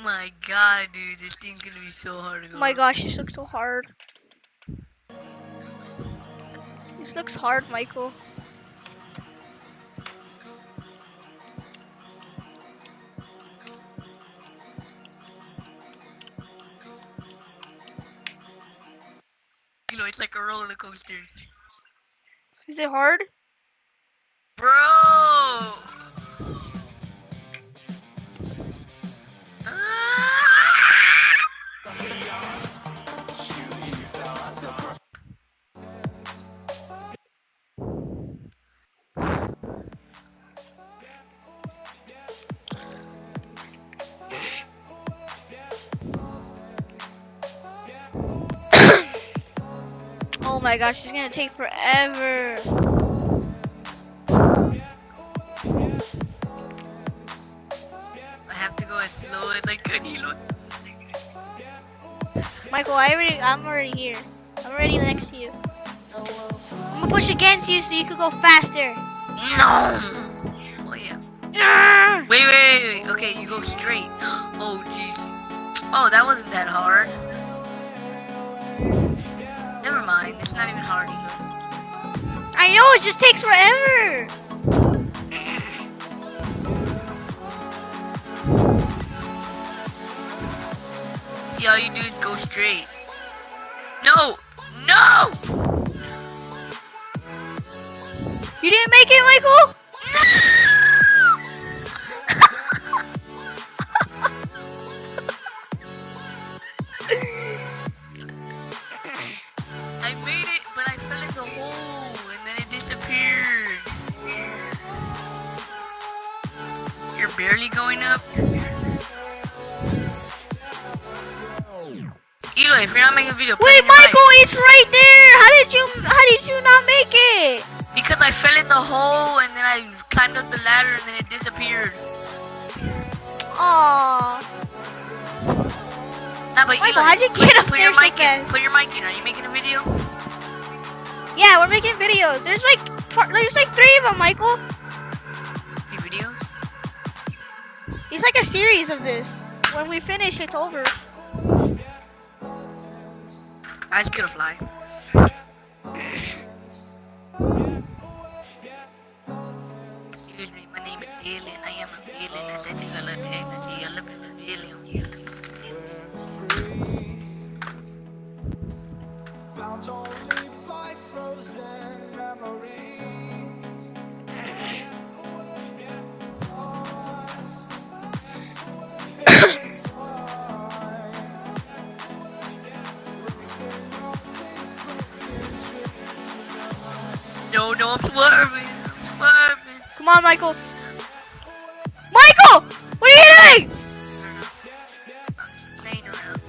my god, dude, this thing's gonna be so hard to go. Oh my gosh, this looks so hard. This looks hard, Michael. You know, it's like a roller coaster. Is it hard? Bro! Oh my gosh, it's gonna take forever. I have to go as slow as I could, you know. Michael, I'm already here. I'm already next to you. I'm gonna push against you so you could go faster. No! Oh yeah. Wait. Okay, you go straight. Oh jeez. Oh, that wasn't that hard. Never mind, it's not even hard either. I know, it just takes forever. See, all you do is go straight. No! No! You didn't make it, Michael? I made it, but I fell in the hole and then it disappeared. You're barely going up. Eli, if you're not making a video, wait, Michael, it's right there. How did you not make it? Because I fell in the hole and then I climbed up the ladder and then it disappeared. Aww. Nah, but Michael, Eli, how'd you get up there so fast? Put your mic in. Are you making a video? Yeah, we're making videos. There's like 3 of them, Michael. 3 videos? It's like a series of this. When we finish, it's over. I just gonna fly. Excuse me, my name is Alien. I am a alien. I said you gotta take the G. I love you, alien. Bound only by frozen memories. No, I'm swerving. Come on, Michael. Michael! What are you doing? Playing around.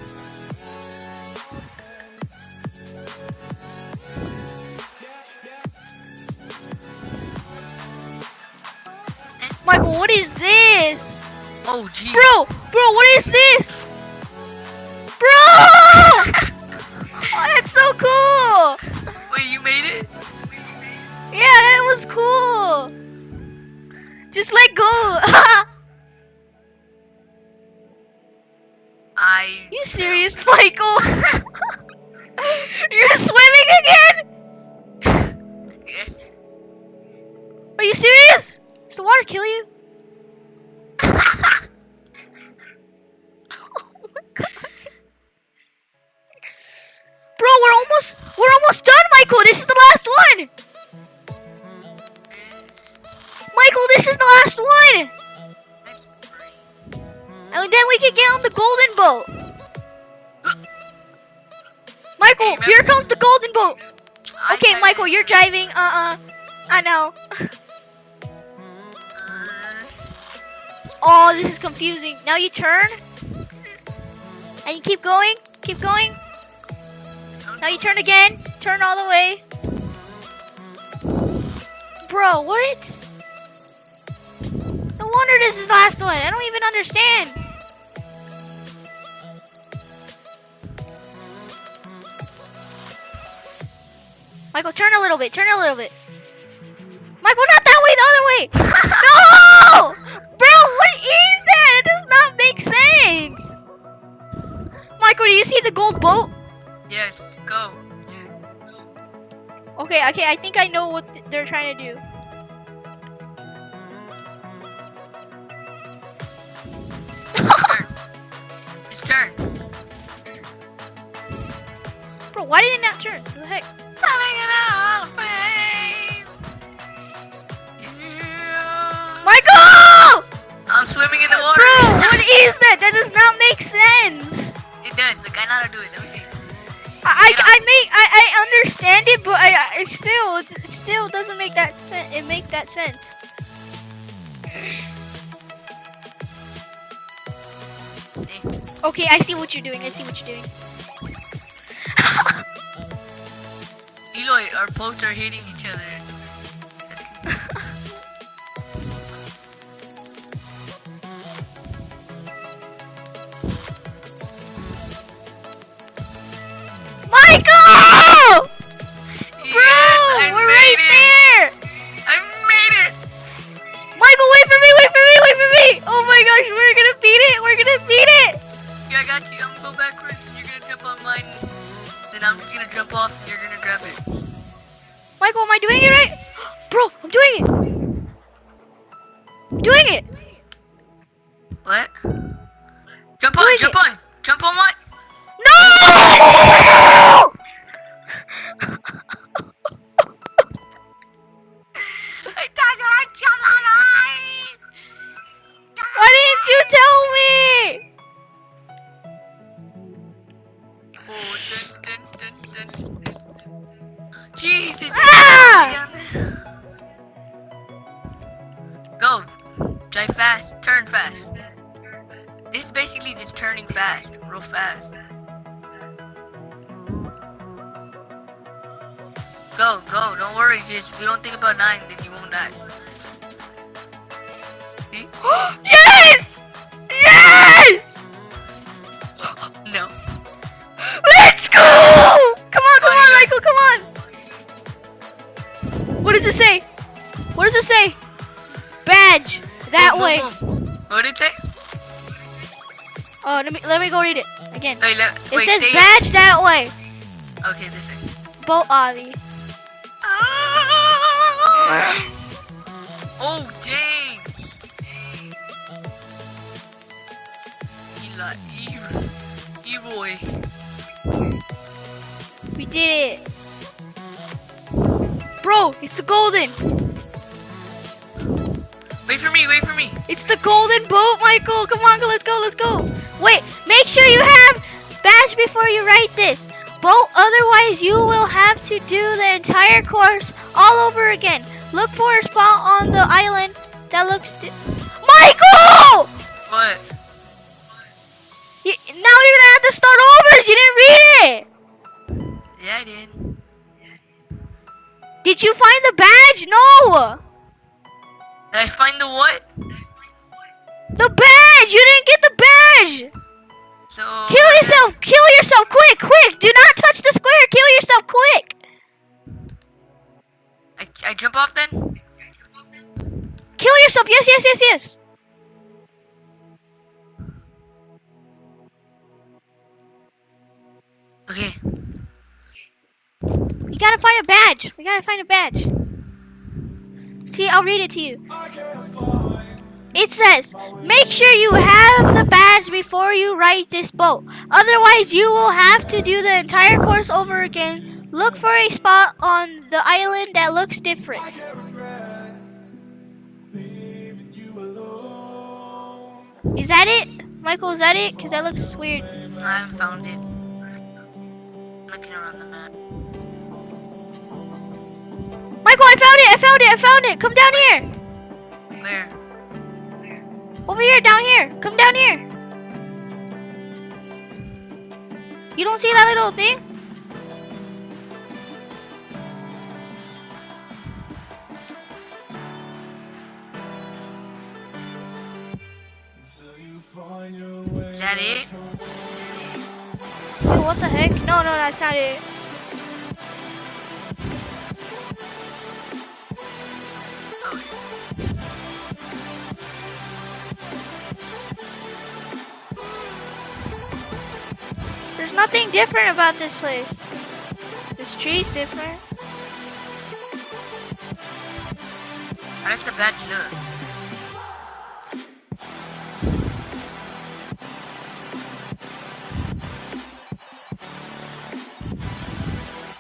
Michael, what is this? Oh, geez. Bro, what is this? Bro! Oh, that's so cool. Wait, you made it? Yeah, that was cool. Just let go. You serious, Michael? You're swimming again? Yes. Are you serious? Does the water kill you? Oh my god. Bro, we're almost done, Michael. This is the last one. Michael, this is the last one. And then we can get on the golden boat. Michael, here comes the golden boat. Okay, Michael, you're driving. I know. Oh, this is confusing. Now you turn. And you keep going. Keep going. Now you turn again. Turn all the way. Bro, what? No wonder this is the last one. I don't even understand. Michael, turn a little bit. Turn a little bit. Michael, not that way. The other way. No! Bro, what is that? It does not make sense. Michael, do you see the gold boat? Yes, go. Okay, I think I know what they're trying to do. Turn. Just turn. Bro, why did it not turn? What the heck? Michael! I'm swimming in the water. Bro, what is that? That does not make sense. It does. Look, I know how to do it. Let me see. I understand it, but it still doesn't make that sense. It make that sense. See? Okay, I see what you're doing. I see what you're doing. Eloy, our boats are hitting each other. Michael! Bro, Yes, we're right there! I made it! Michael, wait for me, wait for me, wait for me! Oh my gosh, we're gonna beat it, we're gonna beat it! Yeah, I got you. I'm gonna go backwards and you're gonna jump on mine. Then I'm just gonna jump off and you're gonna grab it. Michael, am I doing it right? Bro, I'm doing it! I'm doing it! What? Jump on, jump on! Jump on mine! No! Why didn't you tell me? Oh, dun. Jesus! Ah! Go! Drive fast, turn fast. This is basically just turning fast, real fast. Go, don't worry, just if you don't think about 9, then you won't die. See? Yes! Yes! No. Let's go! Come on, Michael, come on! What does it say? What does it say? Badge. That Boom, way. boom, boom. What did it say? Oh, let me go read it again. Wait, It says badge that way. Okay, this way. Boat obby. Oh, dang! E-boy. We did it. Bro, it's the golden. Wait for me, wait for me. It's the golden boat, Michael. Come on, let's go, let's go. Wait, make sure you have badge before you write this. Boat, otherwise you will have to do the entire course all over again. Look for a spot on the island that looks... Michael! What? Now you're gonna have to start over. You didn't read it. Yeah, I did. Did you find the badge? No. Did I find the what? The badge. You didn't get the badge. So... Kill yourself. Kill yourself. Quick, quick. Do not touch the square. Kill yourself quick. I jump off then? Kill yourself. Yes, yes, yes, yes. Okay. We gotta find a badge. We gotta find a badge. See, I'll read it to you. It says, make sure you have the badge before you ride this boat. Otherwise, you will have to do the entire course over again. Look for a spot on the island that looks different. Is that it? Michael, is that it? Because that looks weird. I haven't found it. I'm looking around the map. Michael, I found it! I found it! I found it! Come down here! Where? Over here, down here! Come down here! You don't see that little thing? Is that it? Oh, what the heck? No, that's not it. nothing different about this place. This tree's different. How does the badge look?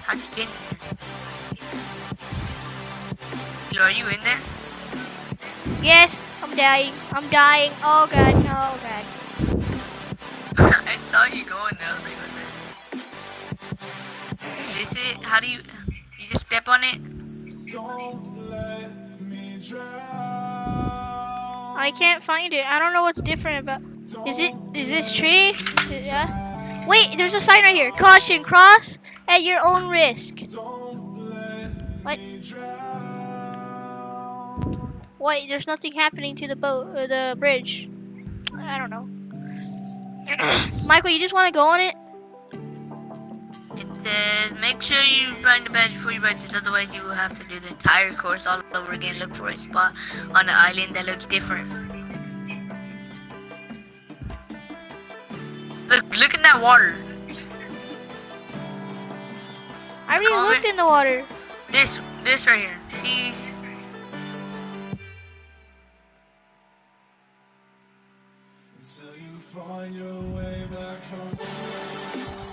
How'd you get in there? Yo, are you in there? Yes, I'm dying. I'm dying. Oh god, oh god. I saw you going there. I was like, what's this? Is it? How do you just step on it? Don't let me drown. I can't find it. I don't know what's different about. Is this tree? Yeah. Wait, there's a sign right here. Caution, cross at your own risk. Don't let What? me drown. Wait, there's nothing happening to the boat or the bridge. I don't know. Michael, you just want to go on it? It says, make sure you find the badge before you ride this, otherwise you will have to do the entire course all over again. Look for a spot on the island that looks different. Look in that water. I already looked in the water. This right here. See? Until you find your way back home.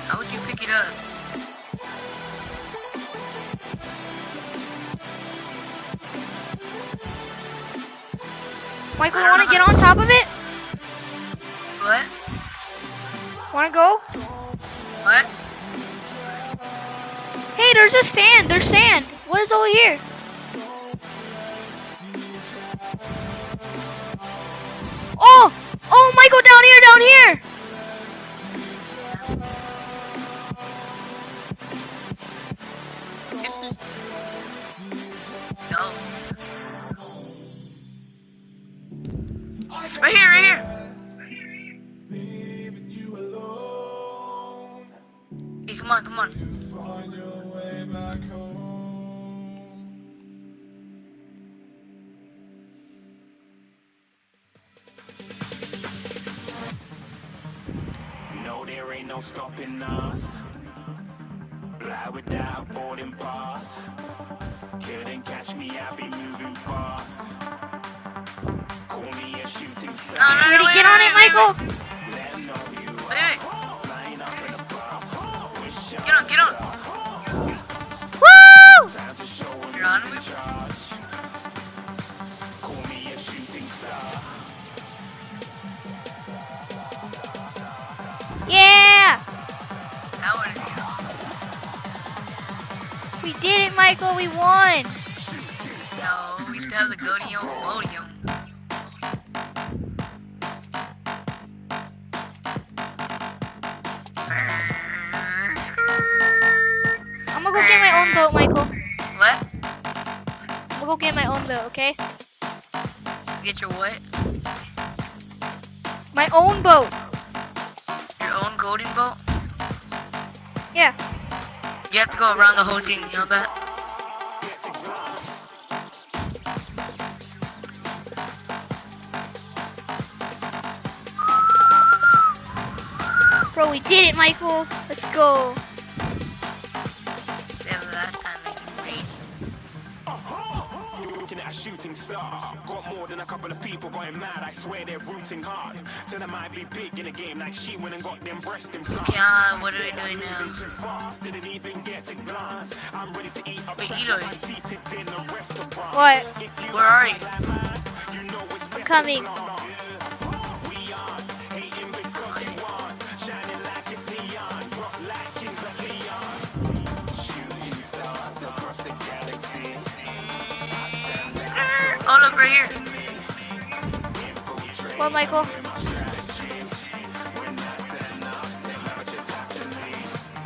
How would you pick it up? Michael, you want to get on top of it? What? Want to go? What? Hey, there's a sand. There's sand. What is over here? Oh! Oh, Michael, down here, down here! No. Right here, right here. Leaving you alone. Hey, come on, come on. You find your way back home. No, there ain't no stopping us. Fly without boarding pass. Couldn't catch me, I be moving fast. Call me a shooting star. No, no, no, Ready? wait, Get wait, on wait, it, wait, Michael! Let 'em know you Wait, wait. are flying up in a bar. Wish Get on, get on. Woo! time to show 'em You're on who's in with- charge. Call me a shooting star. Yeah! That one is We did it, Michael. We won. No, we still have the podium. I'm gonna go get my own boat, Michael. What? I'm gonna go get my own boat, okay? Get your what? My own boat. Your own golden boat? Yeah. You have to go around the whole thing, you know that? Bro, we did it, Michael. Let's go. Yeah, the last time it rained. Looking at a shooting star. Got more than a couple of people going mad. I swear they're rooting hard. Tell them I'd be big in the game like she went and got them breast implants. Yeah, what are we doing now? Moving too fast, didn't even get a glance. I'm ready to eat up Wait, track Eloy. like I'm seated in a restaurant. What? If you Where are you? you know it's best Coming. to flaunt. We aren't hating because you want. Shining like it's neon. Rock like kings of Leon. Shooting stars across the galaxy. I stand out so Oh, look, right here. What, Michael?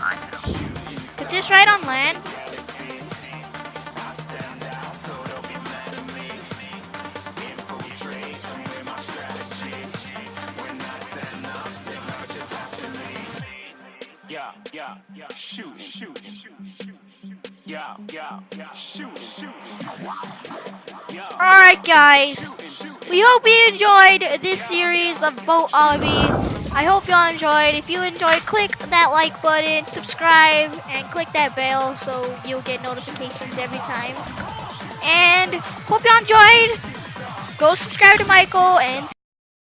I know. Is this right on land? yeah, shoot. Yeah, yeah, yeah. Shoot, shoot. Yeah. Alright guys, we hope you enjoyed this series of boat obby. I hope y'all enjoyed. If you enjoyed, click that like button, subscribe, and click that bell so you'll get notifications every time. And hope y'all enjoyed. Go subscribe to Michael and